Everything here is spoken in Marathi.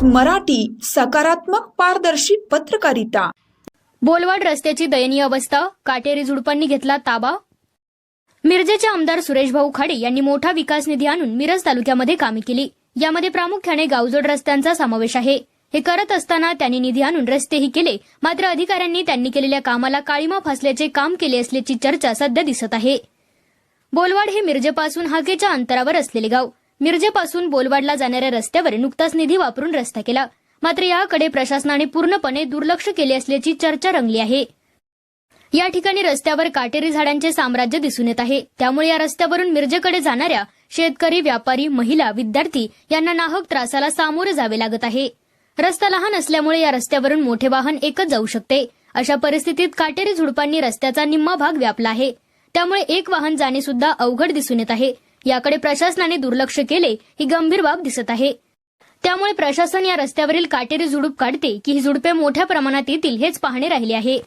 मराठी, सकारात्मक पारदर्शी पत्रकारिता। बोलवाड रस्त्याची दयनीय अवस्था, काटेरी झुडपांनी घेतला ताबा। मिरजेचे आमदार सुरेश भाऊ खाडे यांनी मोठा विकास निधी आणून मिरज तालुक्यामध्ये कामे केली। यामध्ये प्रामुख्याने गावजोड रस्त्यांचा समावेश आहे। हे करत असताना त्यांनी निधी आणून रस्तेही केले, मात्र अधिकाऱ्यांनी त्यांनी केलेल्या कामाला काळीमा फासल्याचे काम केले असल्याची चर्चा सध्या दिसत आहे। बोलवाड हे मिरजेपासून हाकेच्या अंतरावर असलेले गाव। मिरजेपासून बोलवाडला जाणाऱ्या रस्त्यावर नुकताच निधी वापरून रस्ता केला, मात्र याकडे प्रशासनाने पूर्णपणे दुर्लक्ष केले असल्याची चर्चा रंगली आहे। या ठिकाणी रस्त्यावर काटेरी झाडांचे साम्राज्य दिसून येत आहे। त्यामुळे या रस्त्यावरून मिरजेकडे जाणाऱ्या शेतकरी, व्यापारी, महिला, विद्यार्थी यांना नाहक त्रासाला सामोरे जावे लागत आहे। रस्ता लहान असल्यामुळे या रस्त्यावरून मोठे वाहन एकच जाऊ शकते। अशा परिस्थितीत काटेरी झुडपांनी रस्त्याचा निम्मा भाग व्यापला आहे। त्यामुळे एक वाहन जाणे सुद्धा अवघड दिसून येत आहे। याकडे प्रशासनाने दुर्लक्ष केले ही गंभीर बाब दिसत आहे। त्यामुळे प्रशासन या रस्त्यावरील काटेरी झुडूप काढते की ही झुडपे मोठ्या प्रमाणात येतील हेच पाहणे राहिले आहे।